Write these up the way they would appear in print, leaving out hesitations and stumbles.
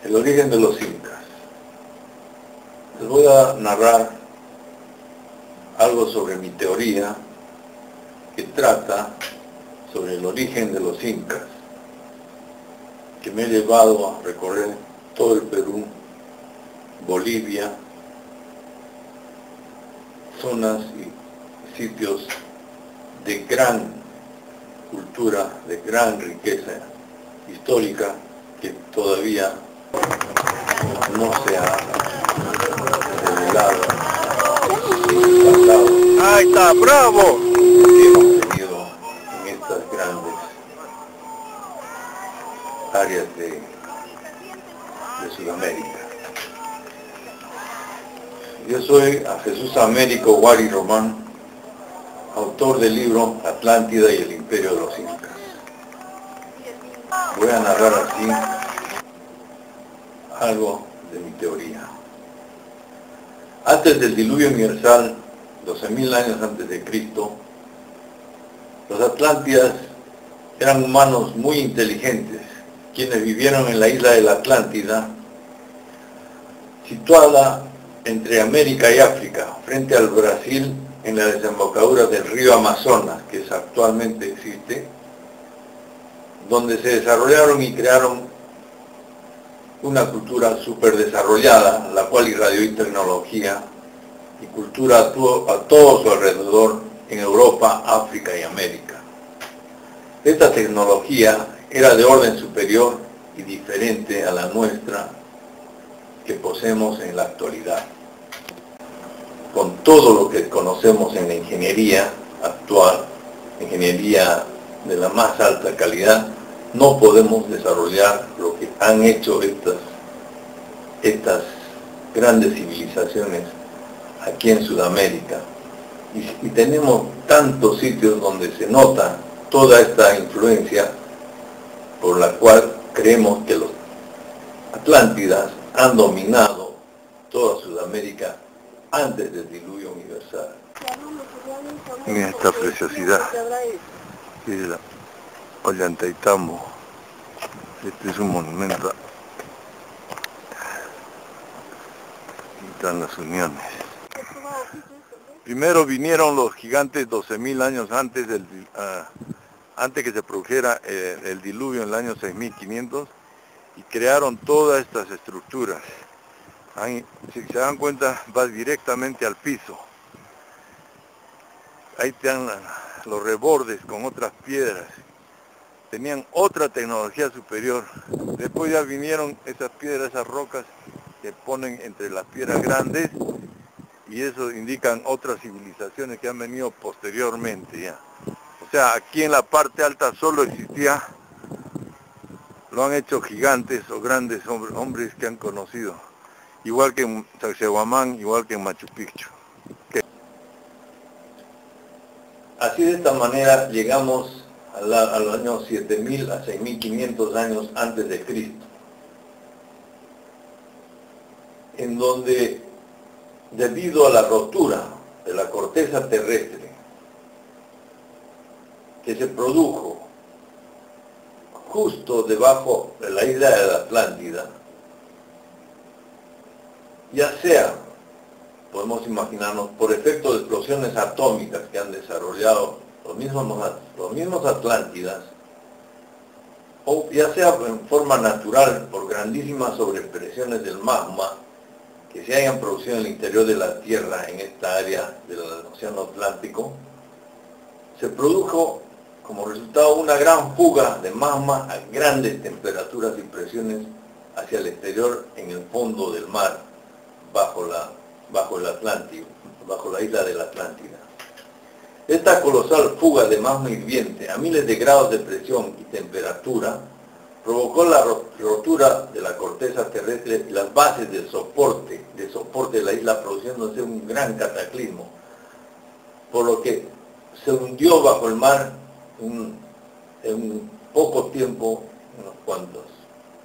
El origen de los incas. Les voy a narrar algo sobre mi teoría que trata sobre el origen de los incas, que me ha llevado a recorrer todo el Perú, Bolivia, zonas y sitios de gran cultura, de gran riqueza histórica que todavía no se ha revelado el pasado. ¡Ahí está, bravo! Que hemos tenido en estas grandes áreas de Sudamérica. Yo soy a Jesús Américo Guari Román, autor del libro Atlántida y el Imperio de los Incas. Voy a narrar así algo de mi teoría. Antes del diluvio universal, 12.000 años antes de Cristo, los Atlántidas eran humanos muy inteligentes, quienes vivieron en la isla de la Atlántida, situada entre América y África, frente al Brasil, en la desembocadura del río Amazonas, que actualmente existe, donde se desarrollaron y crearon una cultura súper desarrollada, la cual irradió tecnología y cultura a todo su alrededor en Europa, África y América. Esta tecnología era de orden superior y diferente a la nuestra que poseemos en la actualidad. Con todo lo que conocemos en la ingeniería actual, ingeniería de la más alta calidad, no podemos desarrollar lo que han hecho estas grandes civilizaciones aquí en Sudamérica. Y tenemos tantos sitios donde se nota toda esta influencia por la cual creemos que los Atlántidas han dominado toda Sudamérica antes del diluvio universal. Miren esta preciosidad, es la Ollantaytambo. Este es un monumento. Aquí están las uniones. Primero vinieron los gigantes 12.000 años antes antes que se produjera el diluvio en el año 6.500 y crearon todas estas estructuras. Ahí, si se dan cuenta, va directamente al piso. Ahí están los rebordes con otras piedras. Tenían otra tecnología superior. Después ya vinieron esas piedras, esas rocas que ponen entre las piedras grandes, y eso indican otras civilizaciones que han venido posteriormente ya. O sea, aquí en la parte alta solo existía, lo han hecho gigantes o grandes hombres que han conocido, igual que en Sacsayhuamán, igual que en Machu Picchu. Así de esta manera llegamos al año 7.000 a 6.500 años antes de Cristo, en donde, debido a la rotura de la corteza terrestre que se produjo justo debajo de la isla de la Atlántida, ya sea, podemos imaginarnos, por efecto de explosiones atómicas que han desarrollado los mismos Atlántidas, o ya sea en forma natural por grandísimas sobrepresiones del magma que se hayan producido en el interior de la Tierra, en esta área del Océano Atlántico, se produjo como resultado una gran fuga de magma a grandes temperaturas y presiones hacia el exterior en el fondo del mar, bajo el Atlántico, bajo la isla de la Atlántida. Esta colosal fuga de magma hirviente a miles de grados de presión y temperatura provocó la rotura de la corteza terrestre y las bases del soporte de la isla, produciéndose un gran cataclismo, por lo que se hundió bajo el mar en poco tiempo, unas cuantas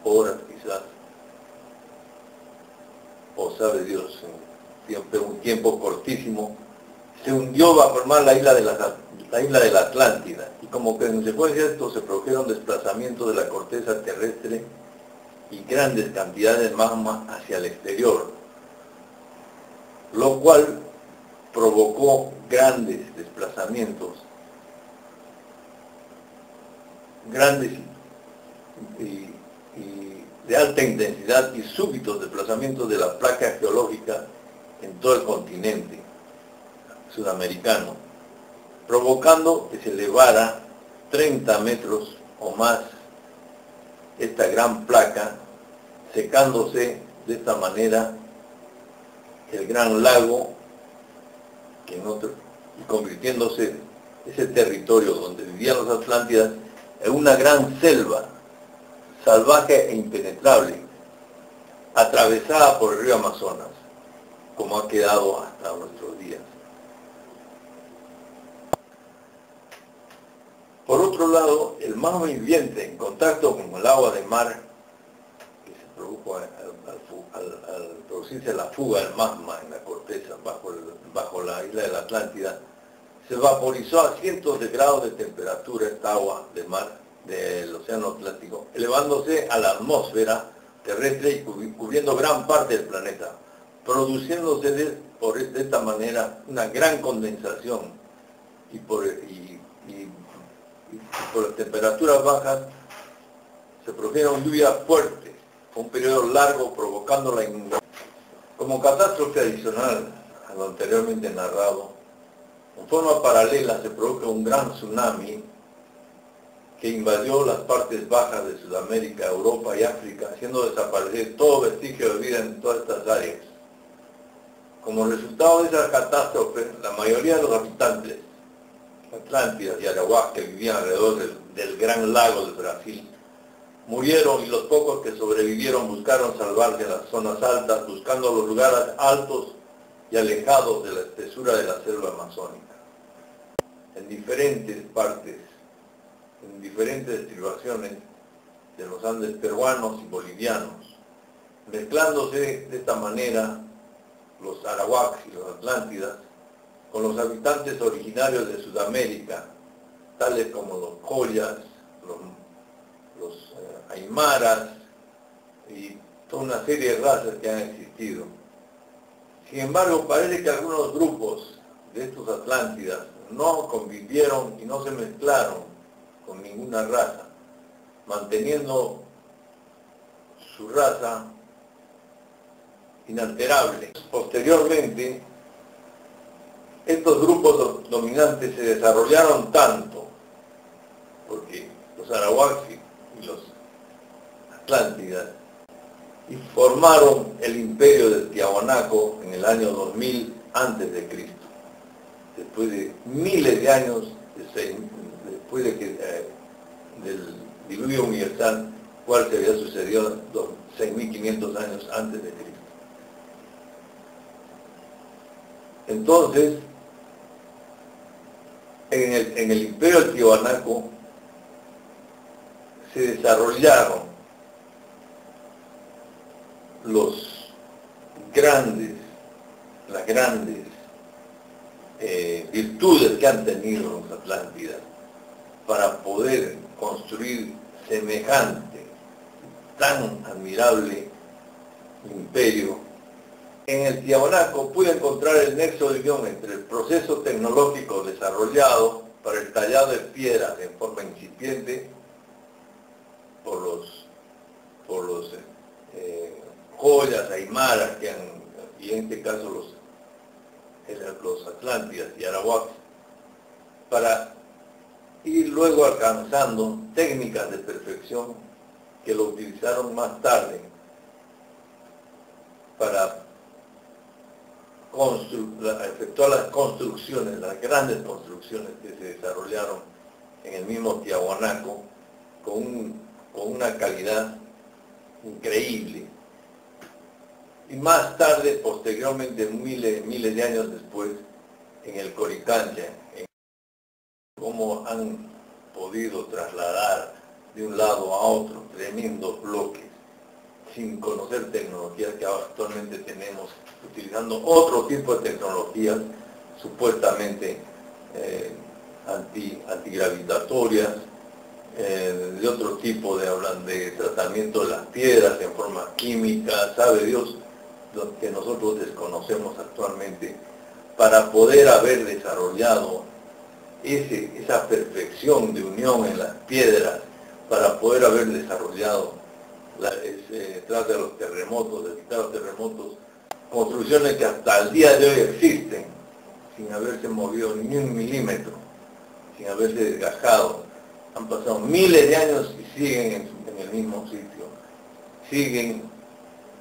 horas quizás, o sabe Dios, un tiempo cortísimo, se hundió bajo el mar la isla de la Atlántida, y como consecuencia de esto se produjeron desplazamientos de la corteza terrestre y grandes cantidades de magma hacia el exterior, lo cual provocó grandes desplazamientos, grandes y de alta intensidad y súbitos desplazamientos de la placa geológica en todo el continente sudamericano, provocando que se elevara 30 metros o más esta gran placa, secándose de esta manera el gran lago y convirtiéndose ese territorio donde vivían los Atlántidas en una gran selva salvaje e impenetrable, atravesada por el río Amazonas, como ha quedado hasta nuestros días. Por otro lado, el magma hirviente en contacto con el agua de mar, que se produjo al producirse la fuga del magma en la corteza bajo la isla de la Atlántida, se vaporizó a cientos de grados de temperatura esta agua de mar del Océano Atlántico, elevándose a la atmósfera terrestre y cubriendo gran parte del planeta, produciéndose de esta manera una gran condensación y por las temperaturas bajas se produjeron lluvias fuertes, un periodo largo provocando la inundación. Como catástrofe adicional a lo anteriormente narrado, en forma paralela se produjo un gran tsunami que invadió las partes bajas de Sudamérica, Europa y África, haciendo desaparecer todo vestigio de vida en todas estas áreas. Como resultado de esa catástrofe, la mayoría de los habitantes Atlántidas y Arawak que vivían alrededor del gran lago de Brasil murieron, y los pocos que sobrevivieron buscaron salvarse en las zonas altas, buscando los lugares altos y alejados de la espesura de la selva amazónica. En diferentes partes, en diferentes estribaciones de los Andes peruanos y bolivianos, mezclándose de esta manera los Arawaks y los Atlántidas con los habitantes originarios de Sudamérica, tales como los Collas, los Aymaras y toda una serie de razas que han existido. Sin embargo, parece que algunos grupos de estos Atlántidas no convivieron y no se mezclaron con ninguna raza, manteniendo su raza inalterable. Posteriormente, estos grupos dominantes se desarrollaron tanto, porque los Arawaks y los Atlántidas y formaron el imperio del Tiahuanaco en el año 2000 a.C., después de miles de años, después de del diluvio universal, cual se había sucedido 6.500 años antes de Cristo. Entonces, en el imperio del Tiahuanaco se desarrollaron las grandes virtudes que han tenido los Atlántida para poder construir semejante, tan admirable imperio. En el Tiahuanaco pude encontrar el nexo de unión entre el proceso tecnológico desarrollado para el tallado de piedras en forma incipiente por los Collas, Aymaras, y en este caso los Atlántidas y Arawaks, para ir luego alcanzando técnicas de perfección que lo utilizaron más tarde para efectuar las construcciones, las grandes construcciones que se desarrollaron en el mismo Tiahuanaco con una calidad increíble. Y más tarde, posteriormente, miles de años después, en el Coricancha, cómo han podido trasladar de un lado a otro tremendos bloques sin conocer tecnologías que actualmente tenemos, utilizando otro tipo de tecnologías supuestamente antigravitatorias, de otro tipo de tratamiento de las piedras en forma química, sabe Dios, lo que nosotros desconocemos actualmente, para poder haber desarrollado esa perfección de unión en las piedras, para poder haber desarrollado, tras de los terremotos, de evitar los terremotos, construcciones que hasta el día de hoy existen, sin haberse movido ni un milímetro, sin haberse desgajado. Han pasado miles de años y siguen en el mismo sitio, siguen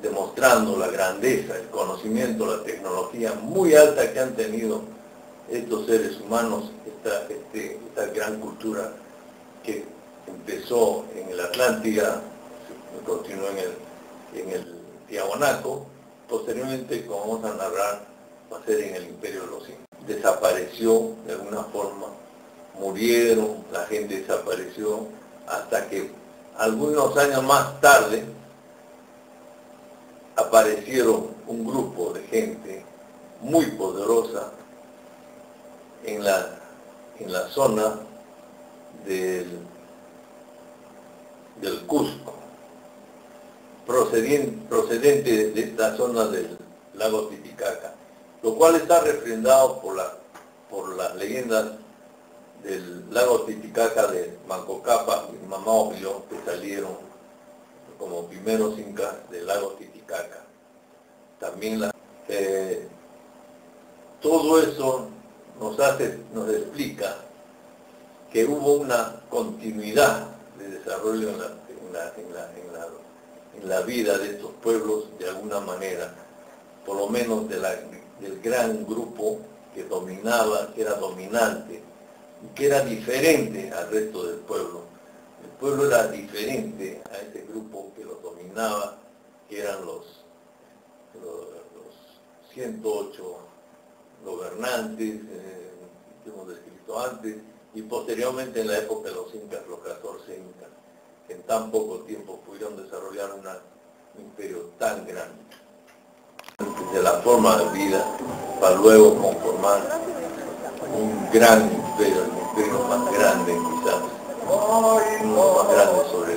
demostrando la grandeza, el conocimiento, la tecnología muy alta que han tenido estos seres humanos, esta gran cultura que empezó en el Atlántida, continuó en el Tiahuanaco, posteriormente, como vamos a narrar, va a ser en el Imperio de los Incas. Desapareció de alguna forma, murieron, la gente desapareció, hasta que algunos años más tarde aparecieron un grupo de gente muy poderosa en la zona del Cusco, procedente de esta zona del lago Titicaca, lo cual está refrendado por las leyendas del lago Titicaca de Manco Cápac y Mama Ocllo, que salieron como primeros incas del lago Titicaca. También todo eso nos explica que hubo una continuidad de desarrollo en la vida de estos pueblos, de alguna manera, por lo menos del gran grupo que dominaba, que era dominante, y que era diferente al resto del pueblo. El pueblo era diferente a ese grupo que lo dominaba, que eran los 108 gobernantes que hemos descrito antes, y posteriormente en la época de los incas, los 14 incas, que en tan poco tiempo pudieron desarrollar un imperio tan grande, de la forma de vida, para luego conformar un gran imperio, el imperio más grande quizás, uno más grande sobre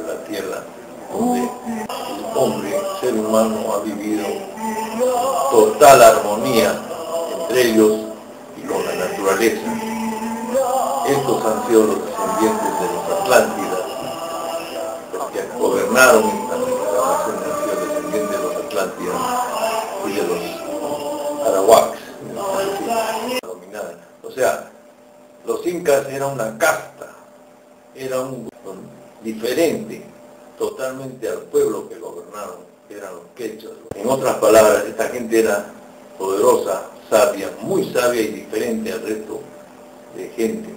la tierra, donde el hombre, el ser humano, ha vivido en total armonía entre ellos y con la naturaleza. Estos han sido los descendientes de los Atlántidas, los que gobernaron esta nación, han sido descendientes de los Atlántidas y de los Arawaks, o sea, los incas eran una casta, era un grupo diferente totalmente al pueblo que gobernaron, que eran los quechuas. En otras palabras, esta gente era poderosa, sabia, muy sabia y diferente al resto de gente.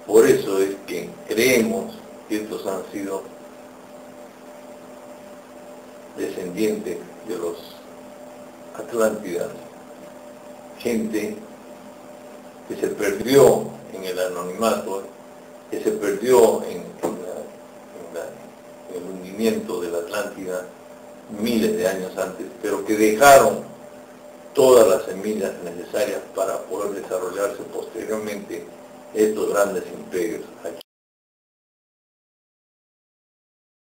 Por eso es que creemos que estos han sido descendientes de los Atlántidas, gente que se perdió en el anonimato, que se perdió en el hundimiento de la Atlántida miles de años antes, pero que dejaron todas las semillas necesarias para poder desarrollarse posteriormente estos grandes imperios aquí.